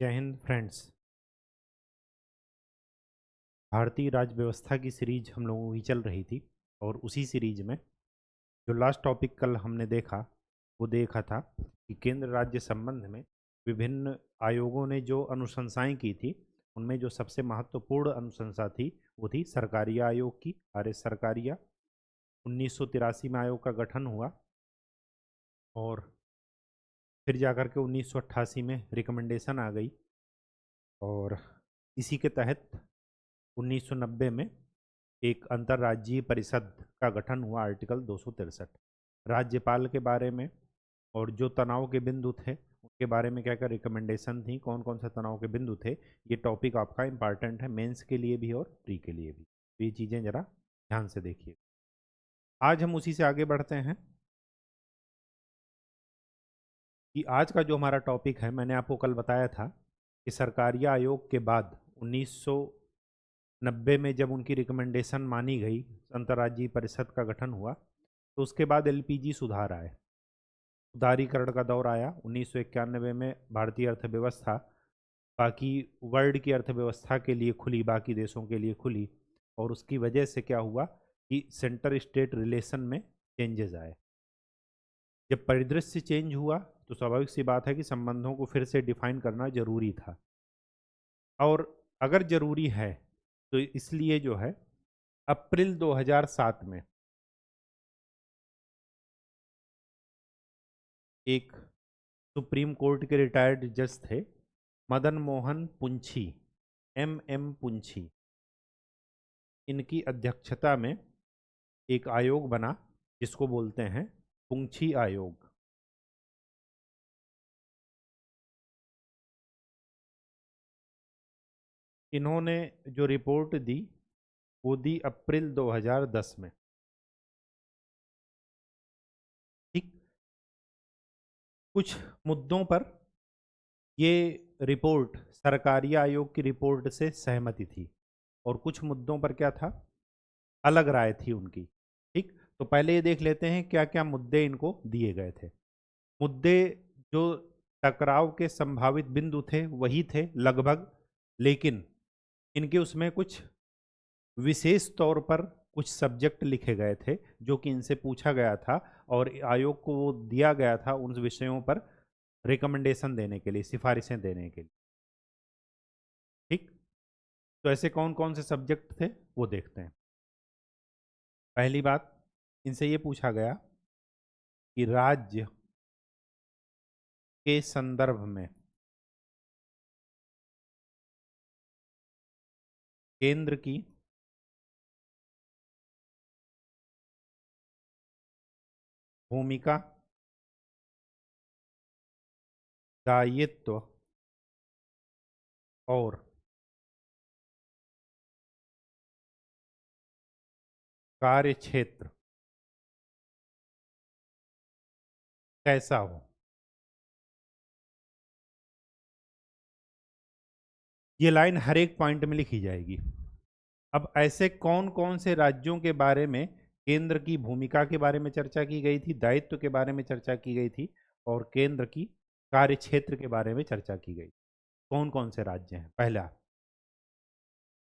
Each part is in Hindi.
जय हिंद फ्रेंड्स। भारतीय राज्य व्यवस्था की सीरीज हम लोगों की चल रही थी और उसी सीरीज में जो लास्ट टॉपिक कल हमने देखा वो देखा था कि केंद्र राज्य संबंध में विभिन्न आयोगों ने जो अनुशंसाएं की थी उनमें जो सबसे महत्वपूर्ण अनुशंसा थी वो थी सरकारिया आयोग की। आर एस सरकारिया 1983 में आयोग का गठन हुआ और फिर जाकर के 1988 में रिकमेंडेशन आ गई और इसी के तहत 1990 में एक अंतर्राज्यीय परिषद का गठन हुआ। आर्टिकल 263 राज्यपाल के बारे में और जो तनाव के बिंदु थे उनके बारे में क्या क्या रिकमेंडेशन थी, कौन कौन से तनाव के बिंदु थे। ये टॉपिक आपका इंपॉर्टेंट है मेंस के लिए भी और प्री के लिए भी, तो ये चीज़ें ज़रा ध्यान से देखिए। आज हम उसी से आगे बढ़ते हैं कि आज का जो हमारा टॉपिक है, मैंने आपको कल बताया था कि सरकारिया आयोग के बाद 1990 में जब उनकी रिकमेंडेशन मानी गई, अंतर्राज्यीय परिषद का गठन हुआ, तो उसके बाद एलपीजी सुधार आए, उदारीकरण का दौर आया। 1991 में भारतीय अर्थव्यवस्था बाकी वर्ल्ड की अर्थव्यवस्था के लिए खुली, बाकी देशों के लिए खुली, और उसकी वजह से क्या हुआ कि सेंटर स्टेट रिलेशन में चेंजेस आए। जब परिदृश्य चेंज हुआ तो स्वाभाविक सी बात है कि संबंधों को फिर से डिफाइन करना जरूरी था, और अगर जरूरी है तो इसलिए जो है अप्रैल 2007 में एक सुप्रीम कोर्ट के रिटायर्ड जज थे मदन मोहन पुंछी, एम पुंछी, इनकी अध्यक्षता में एक आयोग बना जिसको बोलते हैं पुंछी आयोग। इन्होंने जो रिपोर्ट दी वो दी अप्रैल 2010 में। ठीक, कुछ मुद्दों पर ये रिपोर्ट सरकारी आयोग की रिपोर्ट से सहमति थी और कुछ मुद्दों पर क्या था, अलग राय थी उनकी। ठीक, तो पहले ये देख लेते हैं क्या क्या मुद्दे इनको दिए गए थे। मुद्दे जो टकराव के संभावित बिंदु थे वही थे लगभग, लेकिन इनके उसमें कुछ विशेष तौर पर कुछ सब्जेक्ट लिखे गए थे जो कि इनसे पूछा गया था और आयोग को वो दिया गया था उन विषयों पर रिकमेंडेशन देने के लिए, सिफारिशें देने के लिए। ठीक, तो ऐसे कौन कौन से सब्जेक्ट थे वो देखते हैं। पहली बात, इनसे ये पूछा गया कि राज्य के संदर्भ में केंद्र की भूमिका, दायित्व और कार्यक्षेत्र कैसा हो। ये लाइन हर एक पॉइंट में लिखी जाएगी। अब ऐसे कौन कौन से राज्यों के बारे में केंद्र की भूमिका के बारे में चर्चा की गई थी, दायित्व के बारे में चर्चा की गई थी और केंद्र की कार्यक्षेत्र के बारे में चर्चा की गई। कौन कौन से राज्य हैं? पहला,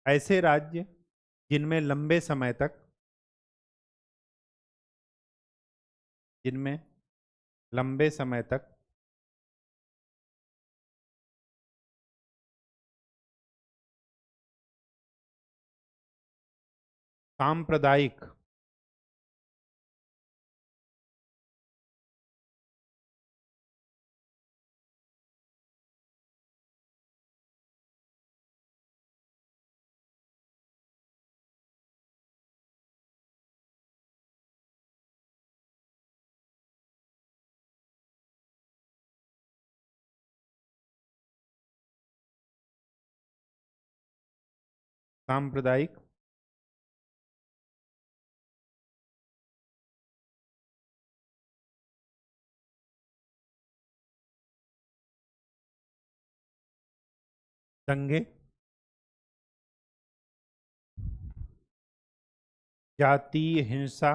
ऐसे राज्य जिनमें लंबे समय तक सांप्रदायिक सांप्रदायिक दंगे, जातीय हिंसा,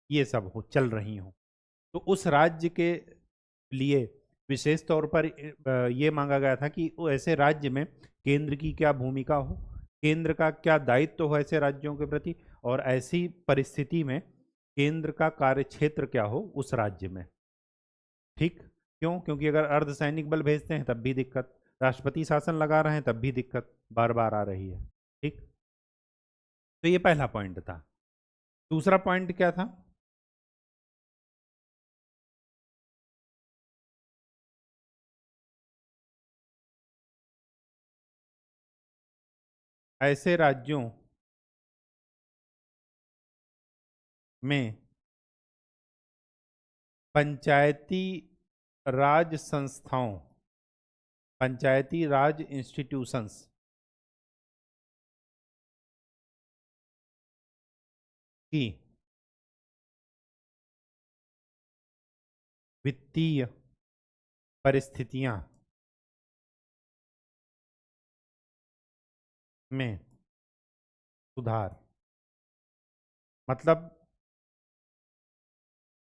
ये सब हो चल रही हो, तो उस राज्य के लिए विशेष तौर पर ये मांगा गया था कि वो ऐसे राज्य में केंद्र की क्या भूमिका हो, केंद्र का क्या दायित्व हो ऐसे राज्यों के प्रति, और ऐसी परिस्थिति में केंद्र का कार्य क्षेत्र क्या हो उस राज्य में। ठीक, क्यों? क्योंकि अगर अर्धसैनिक बल भेजते हैं तब भी दिक्कत, राष्ट्रपति शासन लगा रहे हैं तब भी दिक्कत बार बार आ रही है। ठीक, तो ये पहला पॉइंट था। दूसरा पॉइंट क्या था? ऐसे राज्यों में पंचायती राज संस्थाओं, पंचायती राज इंस्टीट्यूशंस की वित्तीय परिस्थितियां में सुधार, मतलब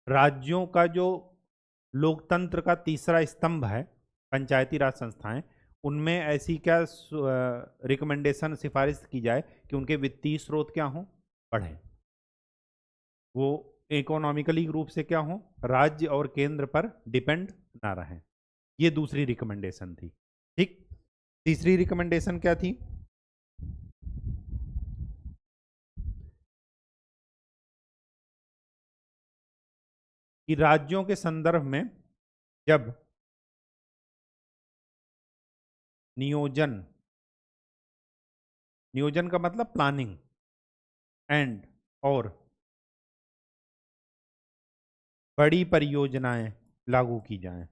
राज्यों का जो लोकतंत्र का तीसरा स्तंभ है पंचायती राज संस्थाएं, उनमें ऐसी क्या रिकमेंडेशन सिफारिश की जाए कि उनके वित्तीय स्रोत क्या हों, बढ़े, वो इकोनॉमिकली रूप से क्या हों, राज्य और केंद्र पर डिपेंड ना रहें। ये दूसरी रिकमेंडेशन थी। ठीक, तीसरी रिकमेंडेशन क्या थी? कि राज्यों के संदर्भ में जब नियोजन, नियोजन का मतलब प्लानिंग एंड, और बड़ी परियोजनाएं लागू की जाएं।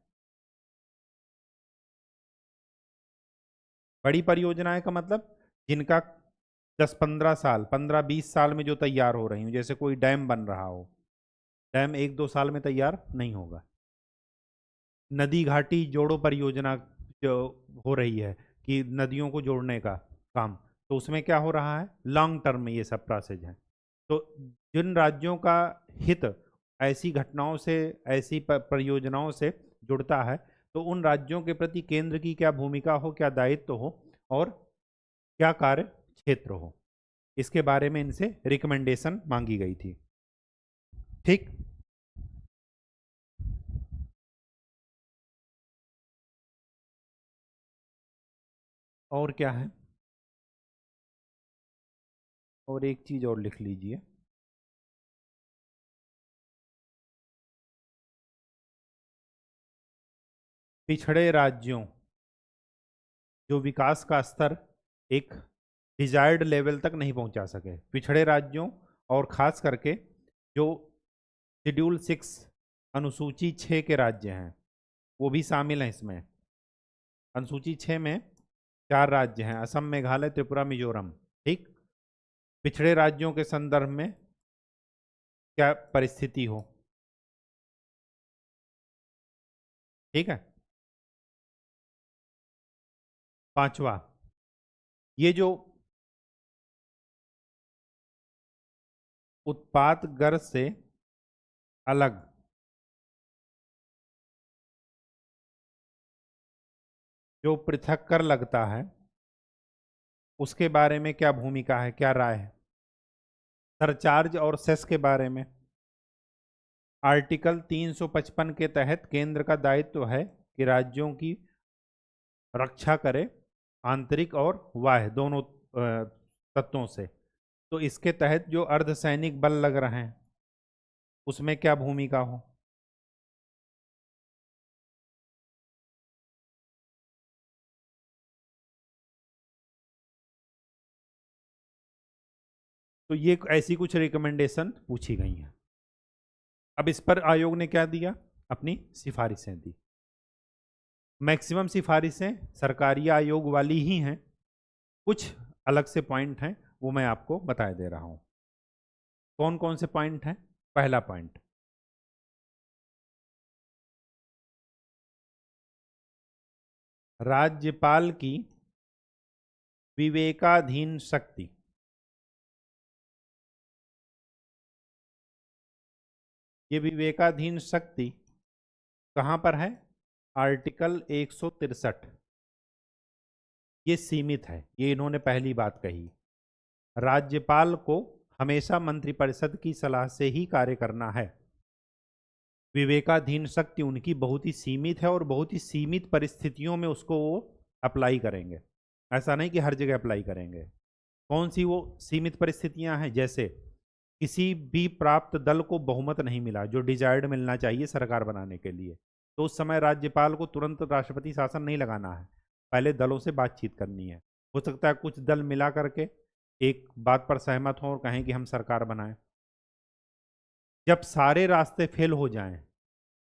बड़ी परियोजनाएं का मतलब जिनका 10-15 साल, 15-20 साल में जो तैयार हो रही हूँ, जैसे कोई डैम बन रहा हो, डैम 1-2 साल में तैयार नहीं होगा। नदी घाटी जोड़ो परियोजना जो हो रही है कि नदियों को जोड़ने का काम, तो उसमें क्या हो रहा है, लॉन्ग टर्म में ये सब प्रोसेस है। तो जिन राज्यों का हित ऐसी घटनाओं से, ऐसी परियोजनाओं से जुड़ता है, तो उन राज्यों के प्रति केंद्र की क्या भूमिका हो, क्या दायित्व हो, और क्या कार्य क्षेत्र हो, इसके बारे में इनसे रिकमेंडेशन मांगी गई थी। ठीक, और क्या है, और एक चीज और लिख लीजिए, पिछड़े राज्यों जो विकास का स्तर एक डिजायर्ड लेवल तक नहीं पहुंचा सके, पिछड़े राज्यों, और खास करके जो शेड्यूल 6 अनुसूची 6 के राज्य हैं वो भी शामिल हैं इसमें। अनुसूची 6 में 4 राज्य हैं, असम, मेघालय, त्रिपुरा, मिजोरम। ठीक, पिछड़े राज्यों के संदर्भ में क्या परिस्थिति हो। ठीक है, पांचवा, ये जो उत्पाद गर्ज से अलग जो पृथक कर लगता है उसके बारे में क्या भूमिका है, क्या राय है। सरचार्ज और सेस के बारे में आर्टिकल 355 के तहत केंद्र का दायित्व है कि राज्यों की रक्षा करे, आंतरिक और बाह्य दोनों तत्वों से। तो इसके तहत जो अर्धसैनिक बल लग रहे हैं उसमें क्या भूमिका हो। तो ये ऐसी कुछ रिकमेंडेशन पूछी गई हैं। अब इस पर आयोग ने क्या दिया, अपनी सिफारिशें दी। मैक्सिमम सिफारिशें सरकारी आयोग वाली ही हैं, कुछ अलग से पॉइंट हैं वो मैं आपको बता दे रहा हूं। कौन कौन से पॉइंट हैं? पहला पॉइंट, राज्यपाल की विवेकाधीन शक्ति। ये विवेकाधीन शक्ति कहां पर है? आर्टिकल 163 ये सीमित है, ये इन्होंने पहली बात कही। राज्यपाल को हमेशा मंत्रिपरिषद की सलाह से ही कार्य करना है। विवेकाधीन शक्ति उनकी बहुत ही सीमित है और बहुत ही सीमित परिस्थितियों में उसको वो अप्लाई करेंगे। ऐसा नहीं कि हर जगह अप्लाई करेंगे। कौन सी वो सीमित परिस्थितियां हैं? जैसे किसी भी प्राप्त दल को बहुमत नहीं मिला जो डिजायर्ड मिलना चाहिए सरकार बनाने के लिए, तो उस समय राज्यपाल को तुरंत राष्ट्रपति शासन नहीं लगाना है, पहले दलों से बातचीत करनी है। हो सकता है कुछ दल मिला करके एक बात पर सहमत हों और कहें कि हम सरकार बनाएं। जब सारे रास्ते फेल हो जाएं,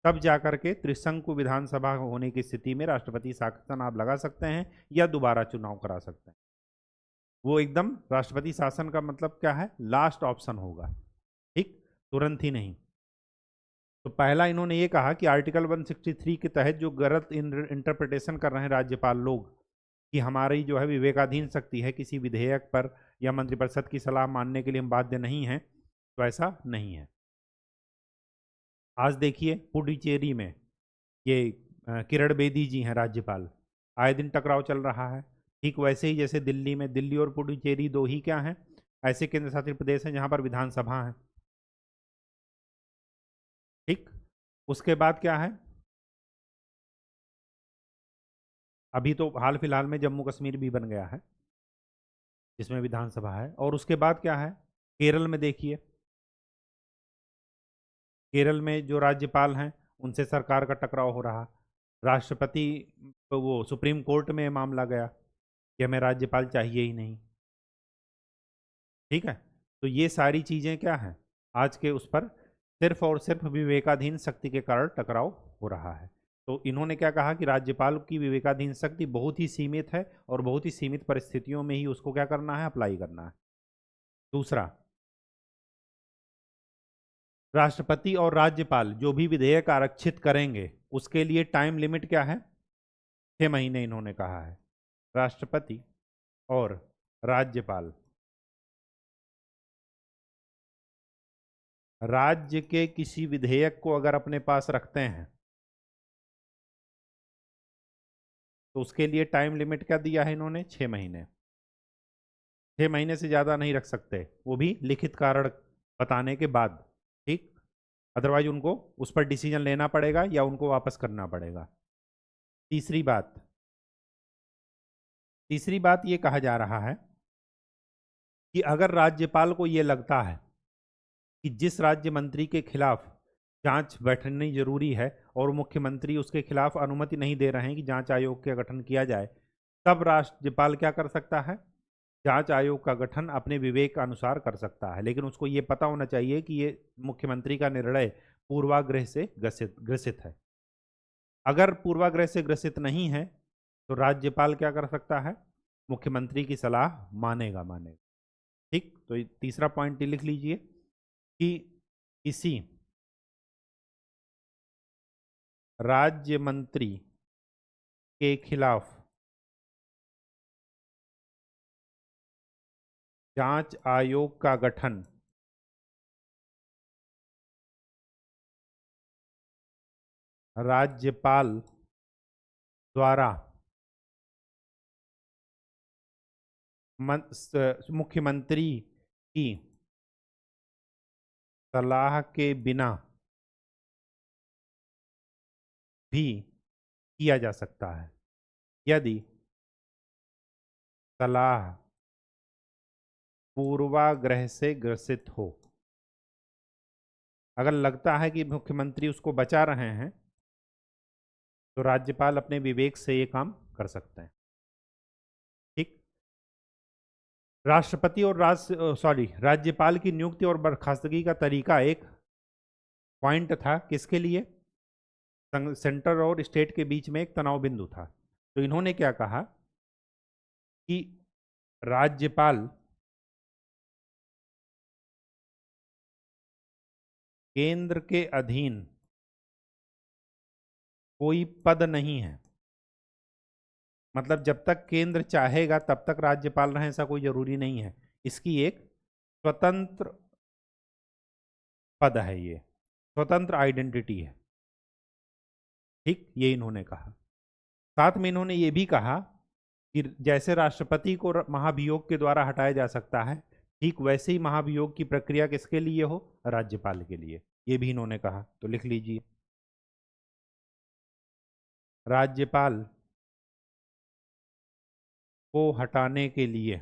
तब जाकर के त्रिशंकु विधानसभा होने की स्थिति में राष्ट्रपति शासन आप लगा सकते हैं या दोबारा चुनाव करा सकते हैं। वो एकदम राष्ट्रपति शासन का मतलब क्या है? लास्ट ऑप्शन होगा, ठीक, तुरंत ही नहीं। तो पहला इन्होंने ये कहा कि आर्टिकल 163 के तहत जो गलत इंटरप्रिटेशन कर रहे हैं राज्यपाल लोग कि हमारी जो है विवेकाधीन शक्ति है, किसी विधेयक पर या मंत्रिपरिषद की सलाह मानने के लिए हम बाध्य नहीं हैं, तो ऐसा नहीं है। आज देखिए पुडुचेरी में ये किरण बेदी जी हैं राज्यपाल, आए दिन टकराव चल रहा है। ठीक वैसे ही जैसे दिल्ली में, दिल्ली और पुडुचेरी दो ही क्या हैं ऐसे केंद्र शासित प्रदेश हैं जहां पर विधानसभा है। ठीक, उसके बाद क्या है, अभी तो हाल फिलहाल में जम्मू कश्मीर भी बन गया है जिसमें विधानसभा है। और उसके बाद क्या है, केरल में देखिए, केरल में जो राज्यपाल हैं उनसे सरकार का टकराव हो रहा। राष्ट्रपति वो सुप्रीम कोर्ट में मामला गया कि हमें राज्यपाल चाहिए ही नहीं। ठीक है, तो ये सारी चीज़ें क्या हैं, आज के उस पर सिर्फ और सिर्फ विवेकाधीन शक्ति के कारण टकराव हो रहा है। तो इन्होंने क्या कहा कि राज्यपाल की विवेकाधीन शक्ति बहुत ही सीमित है और बहुत ही सीमित परिस्थितियों में ही उसको क्या करना है, अप्लाई करना है। दूसरा, राष्ट्रपति और राज्यपाल जो भी विधेयक आरक्षित करेंगे उसके लिए टाइम लिमिट क्या है, 6 महीने इन्होंने कहा है। राष्ट्रपति और राज्यपाल राज्य के किसी विधेयक को अगर अपने पास रखते हैं तो उसके लिए टाइम लिमिट क्या दिया है इन्होंने, 6 महीने। 6 महीने से ज़्यादा नहीं रख सकते, वो भी लिखित कारण बताने के बाद। ठीक, अदरवाइज उनको उस पर डिसीजन लेना पड़ेगा या उनको वापस करना पड़ेगा। तीसरी बात, तीसरी बात ये कहा जा रहा है कि अगर राज्यपाल को ये लगता है कि जिस राज्य मंत्री के खिलाफ जांच बैठनी जरूरी है और मुख्यमंत्री उसके खिलाफ अनुमति नहीं दे रहे हैं कि जांच आयोग का गठन किया जाए, तब राज्यपाल क्या कर सकता है, जांच आयोग का गठन अपने विवेक अनुसार कर सकता है। लेकिन उसको ये पता होना चाहिए कि ये मुख्यमंत्री का निर्णय पूर्वाग्रह से ग्रसित है। अगर पूर्वाग्रह से ग्रसित नहीं है तो राज्यपाल क्या कर सकता है, मुख्यमंत्री की सलाह मानेगा मानेगा। ठीक, तो ये तीसरा पॉइंट लिख लीजिए कि किसी राज्य मंत्री के खिलाफ जांच आयोग का गठन राज्यपाल द्वारा मुख्यमंत्री की सलाह के बिना भी किया जा सकता है यदि सलाह पूर्वाग्रह से ग्रसित हो। अगर लगता है कि मुख्यमंत्री उसको बचा रहे हैं तो राज्यपाल अपने विवेक से ये काम कर सकते हैं। ठीक, राष्ट्रपति और राज्यपाल की नियुक्ति और बर्खास्तगी का तरीका एक पॉइंट था किसके लिए, सेंटर और स्टेट के बीच में एक तनाव बिंदु था। तो इन्होंने क्या कहा कि राज्यपाल केंद्र के अधीन कोई पद नहीं है, मतलब जब तक केंद्र चाहेगा तब तक राज्यपाल रहे ऐसा कोई जरूरी नहीं है। इसकी एक स्वतंत्र पद है, ये स्वतंत्र आइडेंटिटी है। ठीक, ये इन्होंने कहा। साथ में इन्होंने ये भी कहा कि जैसे राष्ट्रपति को महाभियोग के द्वारा हटाया जा सकता है, ठीक वैसे ही महाभियोग की प्रक्रिया किसके लिए हो, राज्यपाल के लिए, ये भी इन्होंने कहा। तो लिख लीजिए, राज्यपाल को हटाने के लिए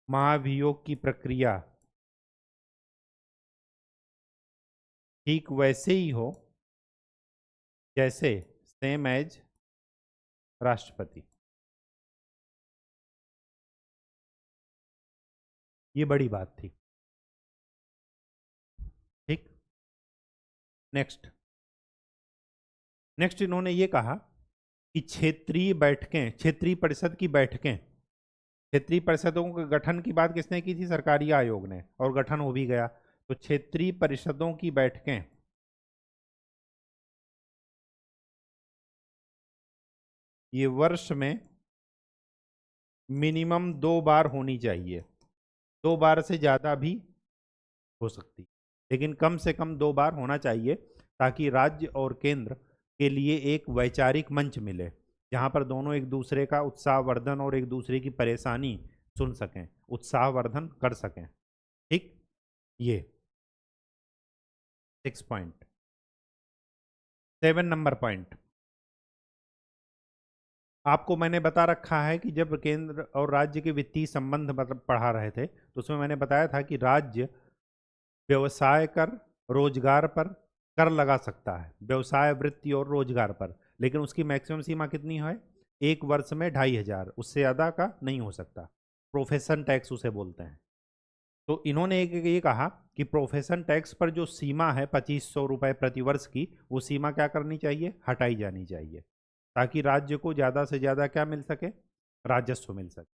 महाभियोग की प्रक्रिया ठीक वैसे ही हो जैसे, सेम एज राष्ट्रपति। ये बड़ी बात थी। ठीक, नेक्स्ट नेक्स्ट इन्होंने ये कहा कि क्षेत्रीय बैठकें, क्षेत्रीय परिषद की बैठकें, क्षेत्रीय परिषदों के गठन की बात किसने की थी, सरकारी आयोग ने, और गठन हो भी गया। तो क्षेत्रीय परिषदों की बैठकें ये वर्ष में मिनिमम 2 बार होनी चाहिए। 2 बार से ज़्यादा भी हो सकती, लेकिन कम से कम 2 बार होना चाहिए, ताकि राज्य और केंद्र के लिए एक वैचारिक मंच मिले, जहाँ पर दोनों एक दूसरे का उत्साहवर्धन और एक दूसरे की परेशानी सुन सकें, उत्साहवर्धन कर सकें। ठीक, ये 6 पॉइंट। 7 नंबर पॉइंट, आपको मैंने बता रखा है कि जब केंद्र और राज्य के वित्तीय संबंध मतलब पढ़ा रहे थे, तो उसमें मैंने बताया था कि राज्य व्यवसाय कर, रोजगार पर कर लगा सकता है, व्यवसाय वृत्ति और रोजगार पर, लेकिन उसकी मैक्सिमम सीमा कितनी है, 1 वर्ष में 2,500, उससे ज़्यादा का नहीं हो सकता। प्रोफेशन टैक्स उसे बोलते हैं। तो इन्होंने एक ये कहा कि प्रोफेशन टैक्स पर जो सीमा है 2,500 रुपये प्रति वर्ष की, वो सीमा क्या करनी चाहिए, हटाई जानी चाहिए, ताकि राज्य को ज़्यादा से ज़्यादा क्या मिल सके, राजस्व मिल सके।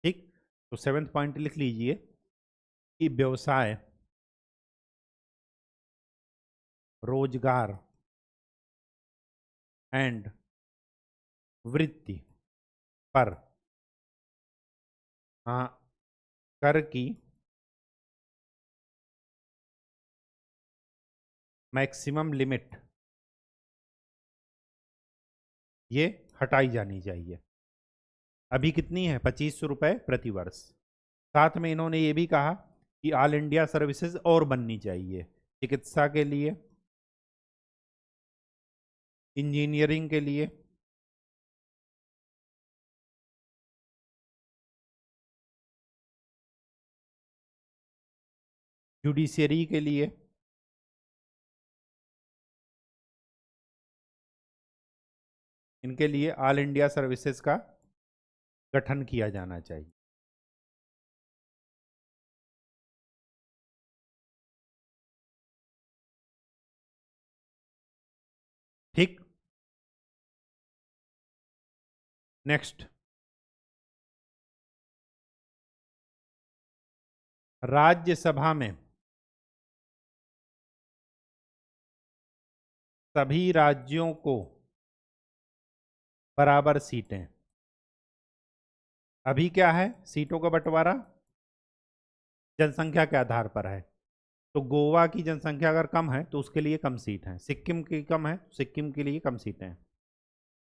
ठीक, तो 7th पॉइंट लिख लीजिए कि व्यवसाय, रोजगार एंड वृत्ति पर हाँ कर की मैक्सिमम लिमिट ये हटाई जानी चाहिए। अभी कितनी है, 2,500 रुपये प्रति वर्ष। साथ में इन्होंने ये भी कहा कि ऑल इंडिया सर्विसेज और बननी चाहिए, चिकित्सा के लिए, इंजीनियरिंग के लिए, जुडिशियरी के लिए, इनके लिए ऑल इंडिया सर्विसेज का गठन किया जाना चाहिए। ठीक, नेक्स्ट, राज्यसभा में सभी राज्यों को बराबर सीटें। अभी क्या है, सीटों का बंटवारा जनसंख्या के आधार पर है। तो गोवा की जनसंख्या अगर कम है तो उसके लिए कम सीट है, सिक्किम की कम है तो सिक्किम के लिए कम सीटें हैं।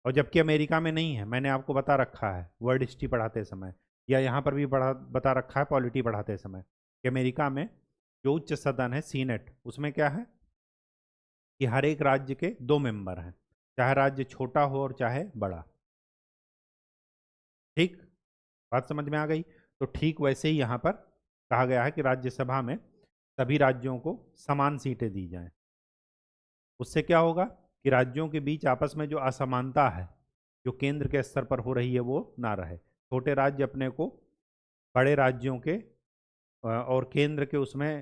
और जबकि अमेरिका में नहीं है, मैंने आपको बता रखा है वर्ल्ड हिस्ट्री पढ़ाते समय, या यहाँ पर भी बता रखा है पॉलिटी पढ़ाते समय, कि अमेरिका में जो उच्च सदन है सीनेट, उसमें क्या है कि हर एक राज्य के 2 मेंबर हैं, चाहे राज्य छोटा हो और चाहे बड़ा। ठीक, बात समझ में आ गई। तो ठीक वैसे ही यहाँ पर कहा गया है कि राज्यसभा में सभी राज्यों को समान सीटें दी जाएं। उससे क्या होगा कि राज्यों के बीच आपस में जो असमानता है, जो केंद्र के स्तर पर हो रही है, वो ना रहे। छोटे राज्य अपने को बड़े राज्यों के और केंद्र के उसमें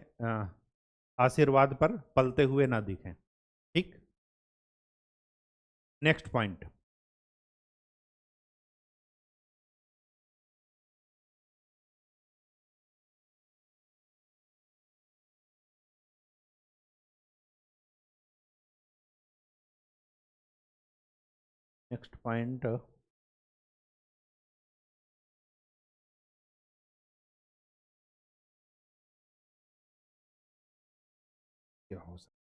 आशीर्वाद पर पलते हुए ना दिखें। ठीक, नेक्स्ट पॉइंट, नेक्स्ट पॉइंट, क्या हो सकता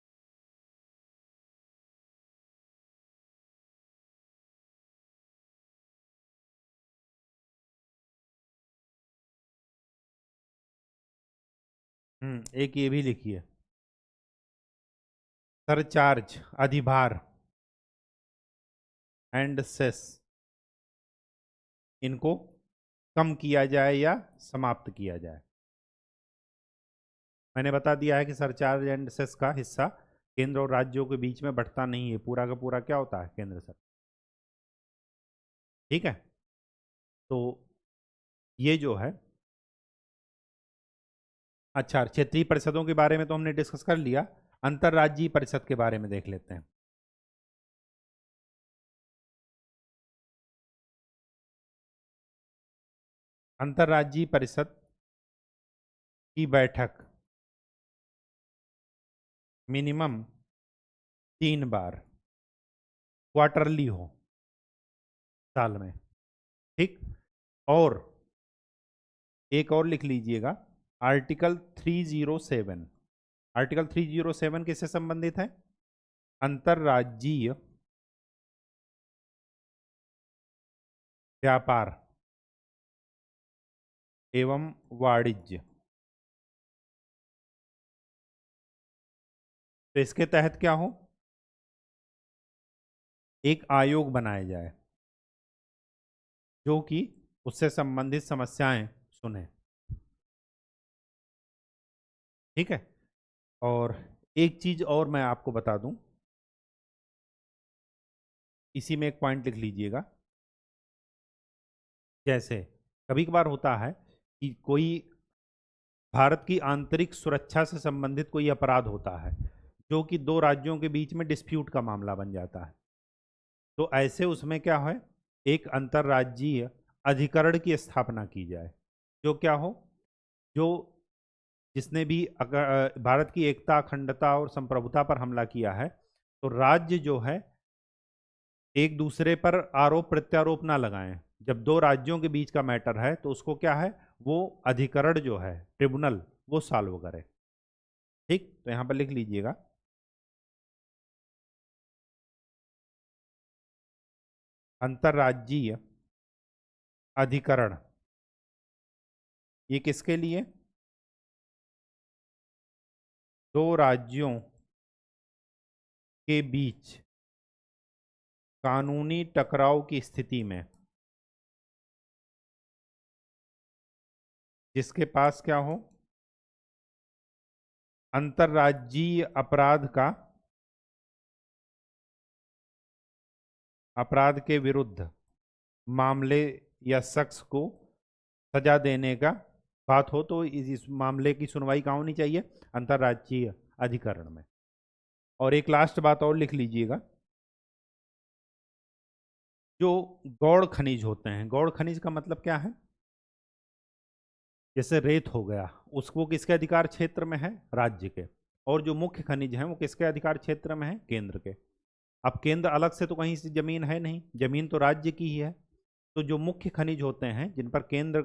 एक ये भी लिखिए, सरचार्ज, अधिभार एंड सेस, इनको कम किया जाए या समाप्त किया जाए। मैंने बता दिया है कि सरचार्ज एंड सेस का हिस्सा केंद्र और राज्यों के बीच में बंटता नहीं है, पूरा का पूरा क्या होता है, केंद्र सरकार। ठीक है, तो ये जो है, अच्छा, क्षेत्रीय परिषदों के बारे में तो हमने डिस्कस कर लिया, अंतर्राज्यीय परिषद के बारे में देख लेते हैं। अंतर्राज्यीय परिषद की बैठक मिनिमम 3 बार क्वार्टरली हो, साल में। ठीक, और एक और लिख लीजिएगा, आर्टिकल 307। आर्टिकल 307 किससे संबंधित है? अंतर्राज्यीय व्यापार एवं वाणिज्य। तो इसके तहत क्या हो, एक आयोग बनाया जाए जो कि उससे संबंधित समस्याएं सुने। ठीक है, और एक चीज और मैं आपको बता दूं, इसी में एक पॉइंट लिख लीजिएगा। जैसे कभी कभार होता है कि कोई भारत की आंतरिक सुरक्षा से संबंधित कोई अपराध होता है जो कि दो राज्यों के बीच में डिस्प्यूट का मामला बन जाता है, तो ऐसे उसमें क्या है, एक अंतर्राज्यीय अधिकरण की स्थापना की जाए, जो क्या हो, जो जिसने भी अगर भारत की एकता, अखंडता और संप्रभुता पर हमला किया है, तो राज्य जो है एक दूसरे पर आरोप प्रत्यारोप ना लगाएं। जब दो राज्यों के बीच का मैटर है तो उसको क्या है, वो अधिकरण जो है, ट्रिब्यूनल, वो सॉल्व करे। ठीक, तो यहां पर लिख लीजिएगा, अंतर्राज्यीय अधिकरण। ये किसके लिए? दो राज्यों के बीच कानूनी टकराव की स्थिति में जिसके पास क्या हो, अंतर्राज्यीय अपराध के विरुद्ध मामले या शख्स को सजा देने का बात हो, तो इस मामले की सुनवाई कहाँ होनी चाहिए, अंतर्राज्यीय अधिकरण में। और एक लास्ट बात और लिख लीजिएगा, जो गौड़ खनिज होते हैं, गौड़ खनिज का मतलब क्या है, जैसे रेत हो गया, उसको किसके अधिकार क्षेत्र में है, राज्य के। और जो मुख्य खनिज हैं वो किसके अधिकार क्षेत्र में है, केंद्र के। अब केंद्र अलग से तो कहीं से जमीन है नहीं, जमीन तो राज्य की ही है। तो जो मुख्य खनिज होते हैं जिन पर केंद्र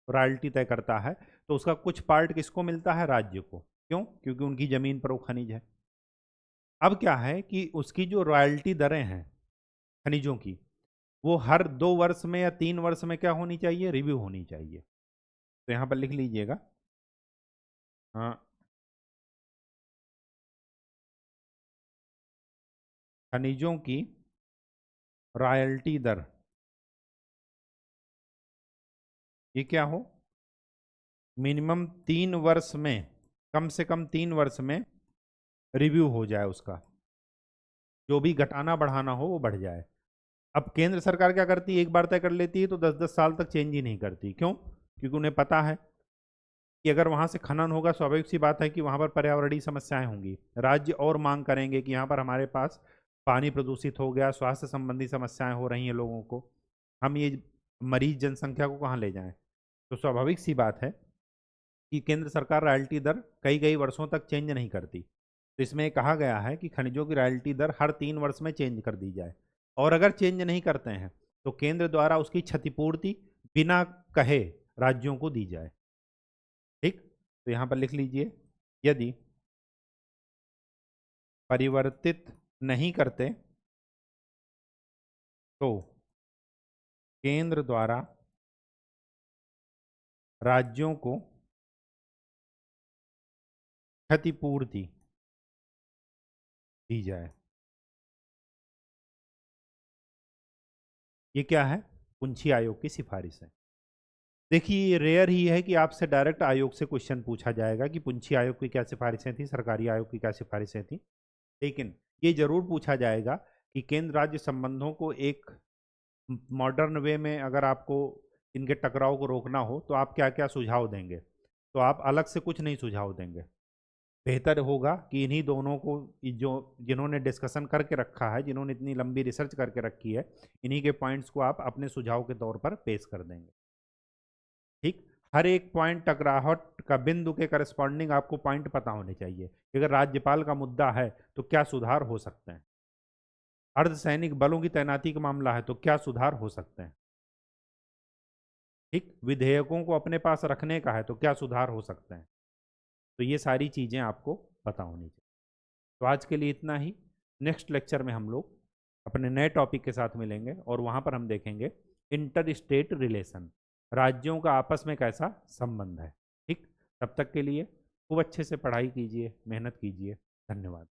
रॉयल्टी तय करता है, तो उसका कुछ पार्ट किसको मिलता है, राज्य को। क्यों? क्योंकि उनकी जमीन पर वो खनिज है। अब क्या है कि उसकी जो रॉयल्टी दरें हैं खनिजों की, वो हर 2 वर्ष में या 3 वर्ष में क्या होनी चाहिए, रिव्यू होनी चाहिए। तो यहाँ पर लिख लीजिएगा, हाँ, खनिजों की रॉयल्टी दर, ये क्या हो, मिनिमम 3 वर्ष में, कम से कम 3 वर्ष में रिव्यू हो जाए उसका, जो भी घटाना बढ़ाना हो वो बढ़ जाए। अब केंद्र सरकार क्या करती है, एक बार तय कर लेती है तो 10-10 साल तक चेंज ही नहीं करती। क्यों? क्योंकि उन्हें पता है कि अगर वहां से खनन होगा, स्वाभाविक सी बात है कि वहां पर पर्यावरणीय समस्याएं होंगी, राज्य और मांग करेंगे कि यहाँ पर हमारे पास पानी प्रदूषित हो गया, स्वास्थ्य संबंधी समस्याएं हो रही हैं लोगों को, हम ये मरीज जनसंख्या को कहाँ ले जाएं। तो स्वाभाविक सी बात है कि केंद्र सरकार रॉयल्टी दर कई कई वर्षों तक चेंज नहीं करती। तो इसमें कहा गया है कि खनिजों की रॉयल्टी दर हर 3 वर्ष में चेंज कर दी जाए, और अगर चेंज नहीं करते हैं तो केंद्र द्वारा उसकी क्षतिपूर्ति बिना कहे राज्यों को दी जाए। ठीक, तो यहाँ पर लिख लीजिए, यदि परिवर्तित नहीं करते तो केंद्र द्वारा राज्यों को क्षतिपूर्ति दी जाए। ये क्या है? पुंछी आयोग की सिफारिश है। देखिए, ये रेयर ही है कि आपसे डायरेक्ट आयोग से क्वेश्चन पूछा जाएगा कि पुंछी आयोग की क्या सिफारिशें थी, सरकारी आयोग की क्या सिफारिशें थी। लेकिन ये जरूर पूछा जाएगा कि केंद्र राज्य संबंधों को एक मॉडर्न वे में अगर आपको इनके टकराव को रोकना हो तो आप क्या क्या सुझाव देंगे। तो आप अलग से कुछ नहीं सुझाव देंगे। बेहतर होगा कि इन्हीं दोनों को, जो जिन्होंने डिस्कशन करके रखा है, जिन्होंने इतनी लंबी रिसर्च करके रखी है, इन्हीं के पॉइंट्स को आप अपने सुझाव के तौर पर पेश कर देंगे। ठीक, हर एक पॉइंट टकराहट का बिंदु के करस्पॉन्डिंग आपको पॉइंट पता होने चाहिए कि अगर राज्यपाल का मुद्दा है तो क्या सुधार हो सकते हैं, अर्धसैनिक बलों की तैनाती का मामला है तो क्या सुधार हो सकते हैं, ठीक, विधेयकों को अपने पास रखने का है तो क्या सुधार हो सकते हैं। तो ये सारी चीज़ें आपको पता होनी चाहिए। तो आज के लिए इतना ही। नेक्स्ट लेक्चर में हम लोग अपने नए टॉपिक के साथ मिलेंगे और वहाँ पर हम देखेंगे इंटर स्टेट रिलेशन, राज्यों का आपस में कैसा संबंध है। ठीक, तब तक के लिए खूब अच्छे से पढ़ाई कीजिए, मेहनत कीजिए। धन्यवाद।